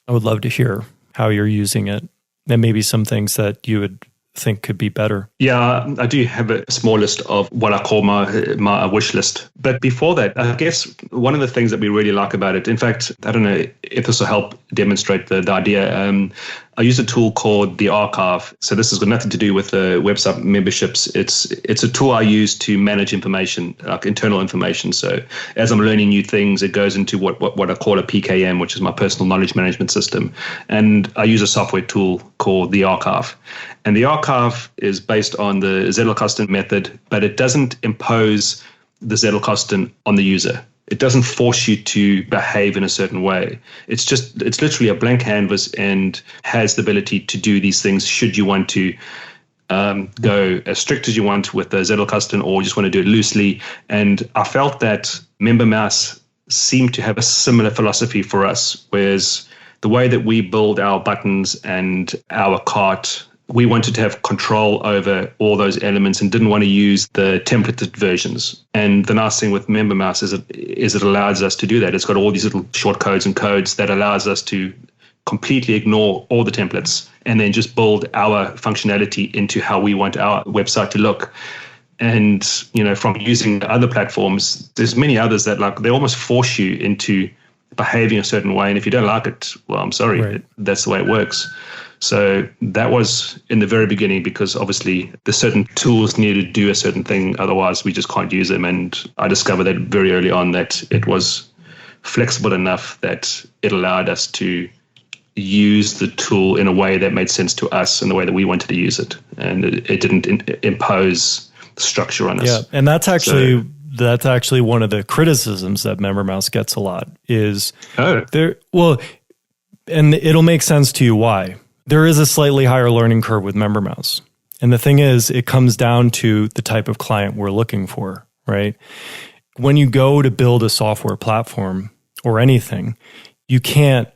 I would love to hear how you're using it and maybe some things that you would think could be better. Yeah, I do have a small list of what I call my wish list. But before that, I guess one of the things that we really like about it, in fact, I don't know if this will help demonstrate the idea. I use a tool called the Archive. So this has got nothing to do with the website memberships. It's a tool I use to manage information, like internal information. So as I'm learning new things, it goes into what I call a PKM, which is my personal knowledge management system. And I use a software tool called the Archive. And the Archive is based on the Zettelkasten method, but it doesn't impose the Zettelkasten on the user. It doesn't force you to behave in a certain way. It's literally a blank canvas and has the ability to do these things should you want to go as strict as you want with the Zettelkasten or just want to do it loosely. And I felt that MemberMouse seemed to have a similar philosophy for us, whereas the way that we build our buttons and our cart, we wanted to have control over all those elements and didn't want to use the templated versions. And the nice thing with MemberMouse is it allows us to do that. It's got all these little short codes and codes that allows us to completely ignore all the templates and then just build our functionality into how we want our website to look. And, from using other platforms, there's many others that they almost force you into behaving a certain way. And if you don't like it, well, I'm sorry, right. That's the way it works. So that was in the very beginning because obviously the certain tools needed to do a certain thing. Otherwise, we just can't use them. And I discovered that very early on that it was flexible enough that it allowed us to use the tool in a way that made sense to us and the way that we wanted to use it. And it didn't impose structure on us. Yeah, and that's actually one of the criticisms that MemberMouse gets a lot is and it'll make sense to you why. There is a slightly higher learning curve with MemberMouse. And the thing is, it comes down to the type of client we're looking for, right? When you go to build a software platform or anything, you can't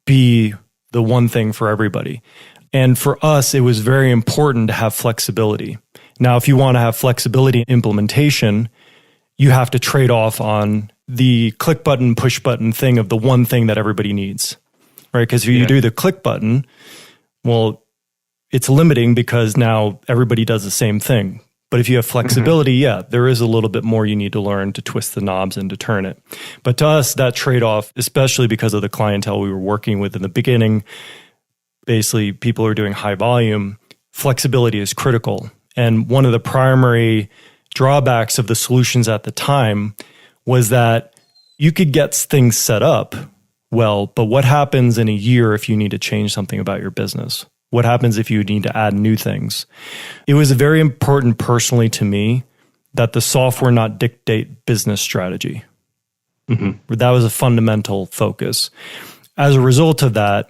be the one thing for everybody. And for us, it was very important to have flexibility. Now, if you want to have flexibility in implementation, you have to trade off on the click button, push button thing of the one thing that everybody needs, right? Because if you do the click button, well, it's limiting because now everybody does the same thing. But if you have flexibility, there is a little bit more you need to learn to twist the knobs and to turn it. But to us, that trade-off, especially because of the clientele we were working with in the beginning, basically people who are doing high volume, flexibility is critical. And one of the primary drawbacks of the solutions at the time was that you could get things set up well, but what happens in a year if you need to change something about your business? What happens if you need to add new things? It was very important personally to me that the software not dictate business strategy. Mm-hmm. That was a fundamental focus. As a result of that,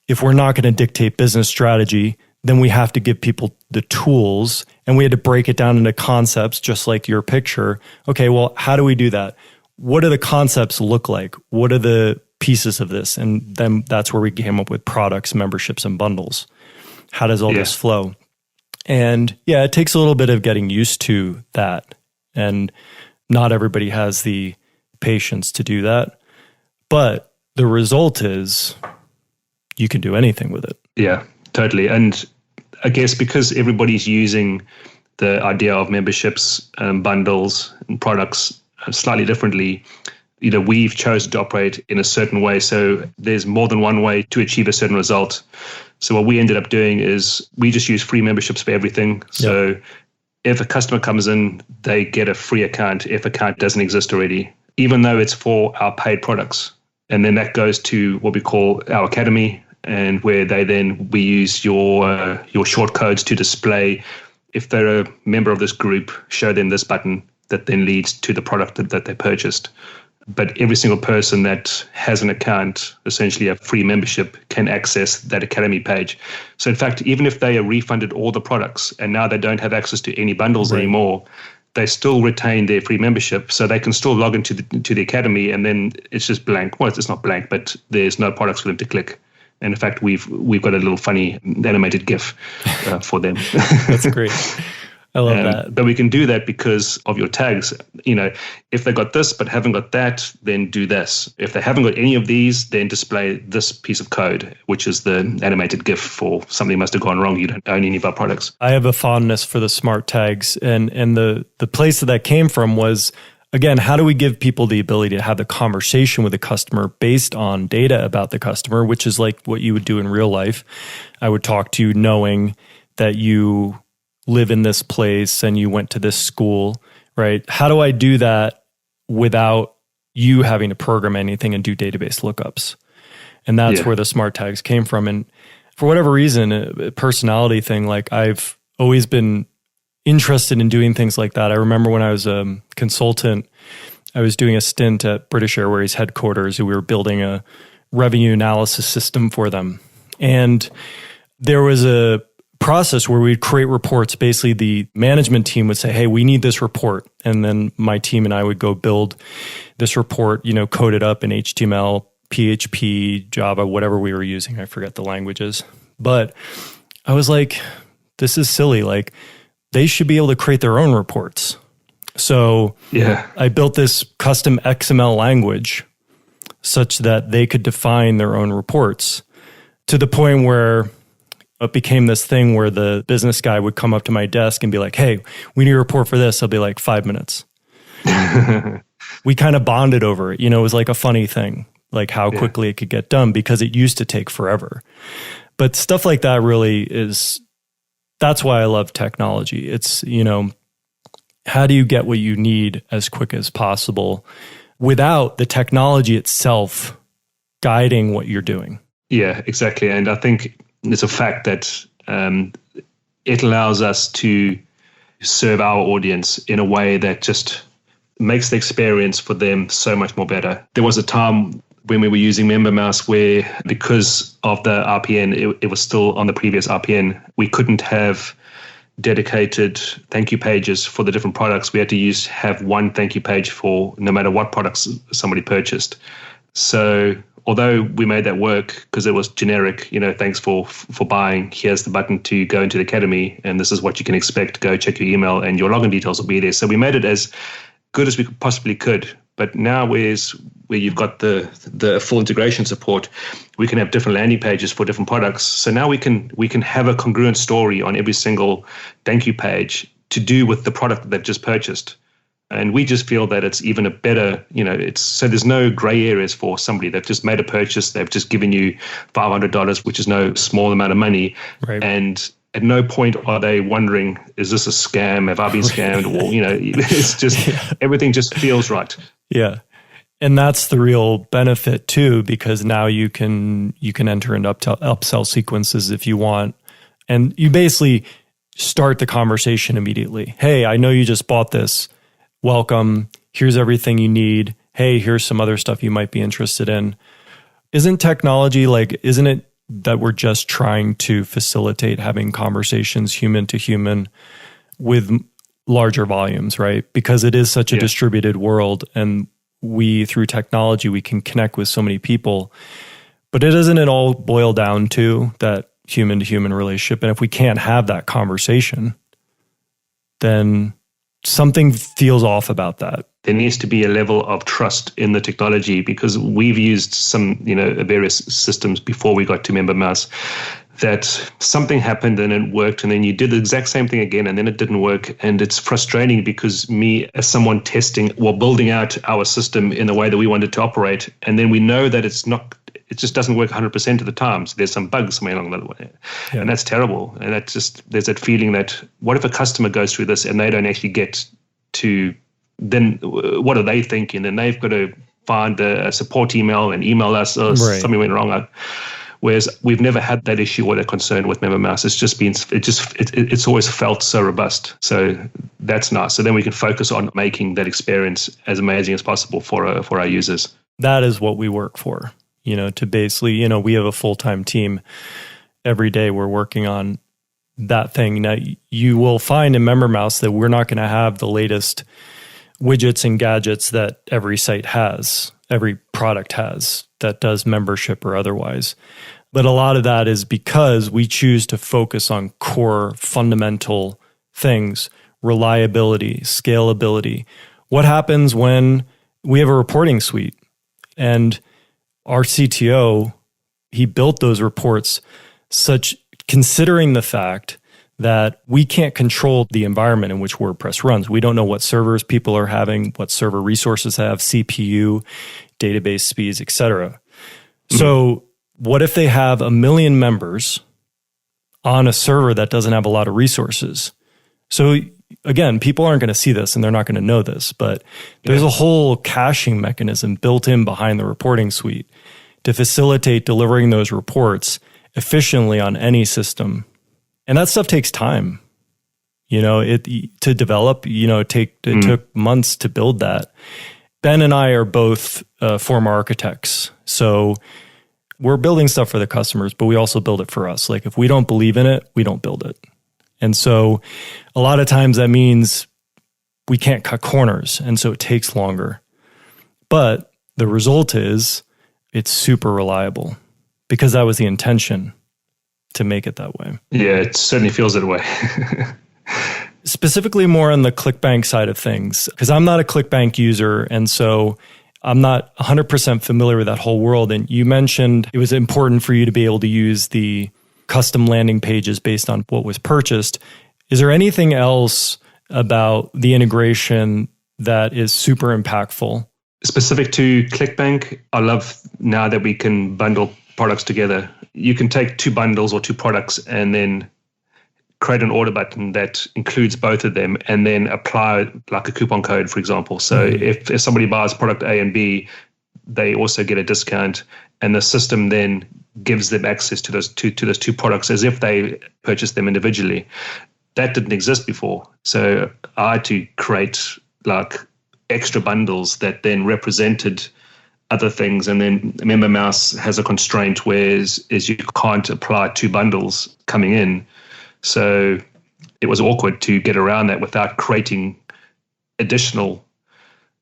if we're not going to dictate business strategy, then we have to give people the tools, and we had to break it down into concepts, just like your picture. Okay, well, how do we do that? What do the concepts look like? What are the pieces of this? And then that's where we came up with products, memberships, and bundles. How does all this flow? And it takes a little bit of getting used to that. And not everybody has the patience to do that. But the result is you can do anything with it. Yeah, totally. And I guess because everybody's using the idea of memberships, bundles, and products slightly differently. We've chosen to operate in a certain way. So there's more than one way to achieve a certain result. So what we ended up doing is we just use free memberships for everything. So if a customer comes in, they get a free account if account doesn't exist already, even though it's for our paid products. And then that goes to what we call our academy, and where we use your short codes to display. If they're a member of this group, show them this button that then leads to the product that they purchased. But every single person that has an account, essentially a free membership, can access that academy page. So in fact, even if they are refunded all the products and now they don't have access to any bundles anymore, they still retain their free membership. So they can still log into the academy, and then it's just blank. Well, it's not blank, but there's no products for them to click. And in fact, we've got a little funny animated GIF for them. That's great. I love that. But we can do that because of your tags. If they got this but haven't got that, then do this. If they haven't got any of these, then display this piece of code, which is the animated GIF for something must have gone wrong. You don't own any of our products. I have a fondness for the smart tags. And the place that came from was, again, how do we give people the ability to have the conversation with the customer based on data about the customer, which is like what you would do in real life. I would talk to you knowing that you live in this place and you went to this school, right? How do I do that without you having to program anything and do database lookups? And that's where the smart tags came from. And for whatever reason, a personality thing, like I've always been interested in doing things like that. I remember when I was a consultant, I was doing a stint at British Airways headquarters. We were building a revenue analysis system for them. And there was a process where we'd create reports. Basically, the management team would say, hey, we need this report. And then my team and I would go build this report, code it up in HTML, PHP, Java, whatever we were using. I forget the languages. But I was like, this is silly. Like, they should be able to create their own reports. So I built this custom XML language such that they could define their own reports, to the point where it became this thing where the business guy would come up to my desk and be like, hey, we need a report for this. I'll be like, 5 minutes. We kind of bonded over it. It was like a funny thing, like how quickly it could get done, because it used to take forever. But stuff like that really is, that's why I love technology. It's, how do you get what you need as quick as possible without the technology itself guiding what you're doing? Yeah, exactly. And I think it's a fact that it allows us to serve our audience in a way that just makes the experience for them so much more better. There was a time when we were using MemberMouse where, because of the RPN, it was still on the previous RPN, we couldn't have dedicated thank you pages for the different products. We had to have one thank you page for no matter what products somebody purchased. So although we made that work because it was generic, thanks for buying, here's the button to go into the academy, and this is what you can expect. Go check your email and your login details will be there. So we made it as good as we possibly could. But now where you've got the full integration support, we can have different landing pages for different products. So now we can have a congruent story on every single thank you page to do with the product that they've just purchased. And we just feel that it's even a better, so there's no gray areas for somebody. They've just made a purchase. They've just given you $500, which is no small amount of money. Right. And at no point are they wondering, is this a scam? Have I been scammed? Or, it's just, everything just feels right. Yeah. And that's the real benefit too, because now you can enter into upsell sequences if you want. And you basically start the conversation immediately. Hey, I know you just bought this. Welcome. Here's everything you need. Hey, here's some other stuff you might be interested in. Isn't technology isn't it that we're just trying to facilitate having conversations human to human with larger volumes, right? Because it is such a distributed world, and through technology, we can connect with so many people. But doesn't it all boil down to that human to human relationship? And if we can't have that conversation, then something feels off about that. There needs to be a level of trust in the technology, because we've used some, various systems before we got to MemberMouse that something happened and it worked, and then you did the exact same thing again and then it didn't work. And it's frustrating because me, as someone building out our system in the way that we wanted to operate, and then we know that it just doesn't work 100% of the time. So there's some bugs somewhere along the way. Yeah. And that's terrible. And there's that feeling that what if a customer goes through this and they don't actually get to, then what are they thinking? And they've got to find a support email and email us, or something went wrong. Whereas we've never had that issue or that concern with MemberMouse. It's just been, it's always felt so robust. So that's nice. So then we can focus on making that experience as amazing as possible for our users. That is what we work for, to basically, we have a full-time team. Every day we're working on that thing. Now, you will find in MemberMouse that we're not going to have the latest widgets and gadgets that every site has, every product has that does membership or otherwise. But a lot of that is because we choose to focus on core fundamental things, reliability, scalability. What happens when we have a reporting suite and our CTO, he built those reports considering the fact that we can't control the environment in which WordPress runs. We don't know what servers people are having, what server resources have, CPU, database speeds, etc. Mm-hmm. So what if they have 1 million members on a server that doesn't have a lot of resources? So again, people aren't going to see this and they're not going to know this, but there's a whole caching mechanism built in behind the reporting suite to facilitate delivering those reports efficiently on any system. And that stuff takes time, to develop, it took months to build that. Ben and I are both former architects. So we're building stuff for the customers, but we also build it for us. Like if we don't believe in it, we don't build it. And so a lot of times that means we can't cut corners. And so it takes longer. But the result is it's super reliable because that was the intention, to make it that way. Yeah, it certainly feels that way. Specifically more on the ClickBank side of things, because I'm not a ClickBank user, and so I'm not 100% familiar with that whole world. And you mentioned it was important for you to be able to use the custom landing pages based on what was purchased. Is there anything else about the integration that is super impactful? Specific to ClickBank, I love now that we can bundle products together. You can take 2 bundles or 2 products and then create an order button that includes both of them and then apply like a coupon code, for example. So if somebody buys product A and B, they also get a discount, and the system then gives them access to those two products as if they purchased them individually. That didn't exist before. So I had to create like extra bundles that then represented other things. And then MemberMouse has a constraint where is you can't apply 2 bundles coming in. So it was awkward to get around that without creating additional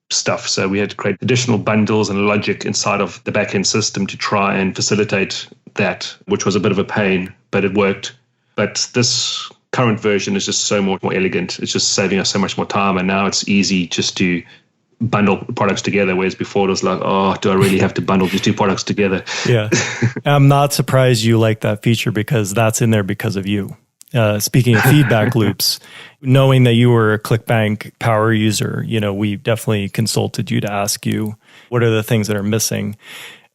stuff. So we had to create additional bundles and logic inside of the backend system to try and facilitate that, which was a bit of a pain, but it worked. But this current version is just so much more elegant. It's just saving us so much more time. And now it's easy just to bundle products together, whereas before it was like, oh, do I really have to bundle these 2 products together? Yeah. I'm not surprised you like that feature because that's in there because of you. Speaking of feedback loops, knowing that you were a ClickBank power user, we definitely consulted you to ask you, what are the things that are missing?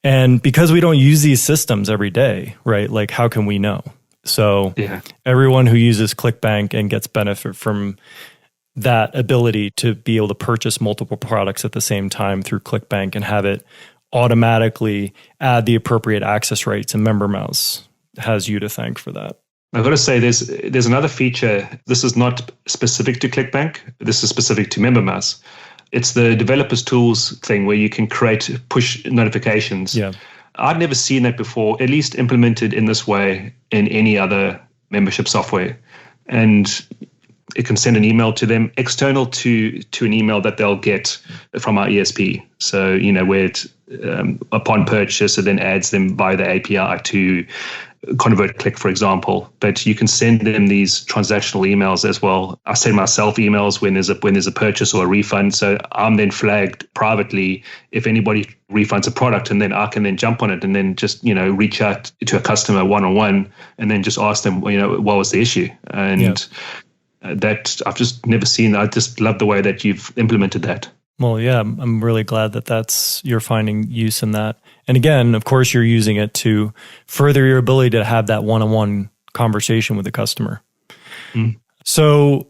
And because we don't use these systems every day, right? Like, how can we know? So everyone who uses ClickBank and gets benefit from that ability to be able to purchase multiple products at the same time through ClickBank and have it automatically add the appropriate access rights, and MemberMouse has you to thank for that. I've got to say there's another feature. This is not specific to ClickBank. This is specific to MemberMouse. It's the developers tools thing where you can create push notifications. Yeah. I'd never seen that before, at least implemented in this way in any other membership software. And it can send an email to them external to an email that they'll get from our ESP. So, where it, upon purchase, it then adds them via the API to ConvertClick, for example, but you can send them these transactional emails as well. I send myself emails when there's a purchase or a refund. So I'm then flagged privately if anybody refunds a product, and then I can then jump on it and then just, reach out to a customer one-on-one and then just ask them, what was the issue? And that I've just never seen. I just love the way that you've implemented that. Well, yeah, I'm really glad that you're finding use in that. And again, of course, you're using it to further your ability to have that one-on-one conversation with the customer. So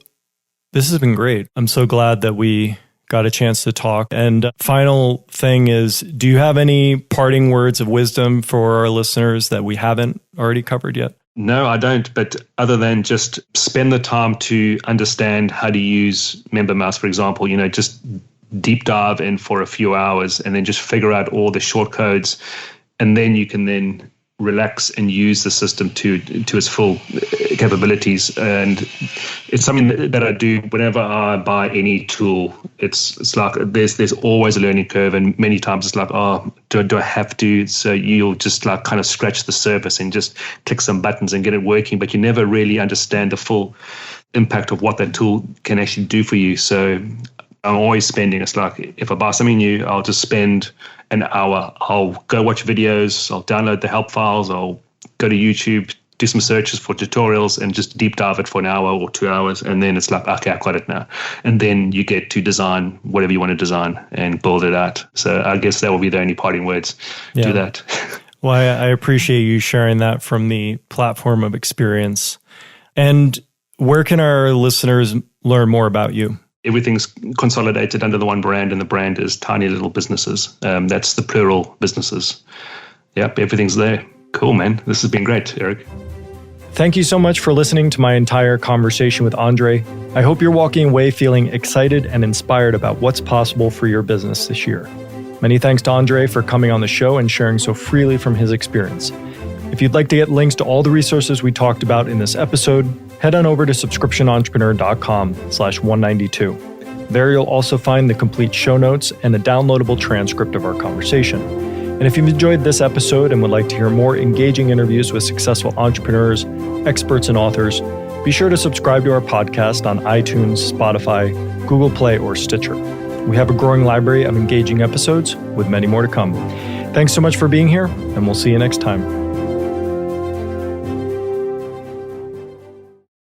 this has been great. I'm so glad that we got a chance to talk. And final thing is, do you have any parting words of wisdom for our listeners that we haven't already covered yet? No, I don't. But other than just spend the time to understand how to use MemberMouse, for example, just deep dive in for a few hours and then just figure out all the short codes. And then you can then relax and use the system to its full capabilities. And it's something that I do whenever I buy any tool. It's like there's always a learning curve, and many times it's like, do I have to? So you'll just like kind of scratch the surface and just click some buttons and get it working, but you never really understand the full impact of what that tool can actually do for you. So I'm always spending, it's like if I buy something new, I'll just spend an hour. I'll go watch videos, I'll download the help files, I'll go to YouTube, do some searches for tutorials and just deep dive it for an hour or 2 hours. And then it's like, okay, I've got it now. And then you get to design whatever you want to design and build it out. So I guess that will be the only parting words to that. Well, I appreciate you sharing that from the platform of experience. And where can our listeners learn more about you? Everything's consolidated under the one brand, and the brand is Tiny Little Businesses. That's the plural businesses. Yep, everything's there. Cool, man. This has been great, Eric. Thank you so much for listening to my entire conversation with André. I hope you're walking away feeling excited and inspired about what's possible for your business this year. Many thanks to André for coming on the show and sharing so freely from his experience. If you'd like to get links to all the resources we talked about in this episode, head on over to subscriptionentrepreneur.com/192. There you'll also find the complete show notes and a downloadable transcript of our conversation. And if you've enjoyed this episode and would like to hear more engaging interviews with successful entrepreneurs, experts, and authors, be sure to subscribe to our podcast on iTunes, Spotify, Google Play, or Stitcher. We have a growing library of engaging episodes with many more to come. Thanks so much for being here, and we'll see you next time.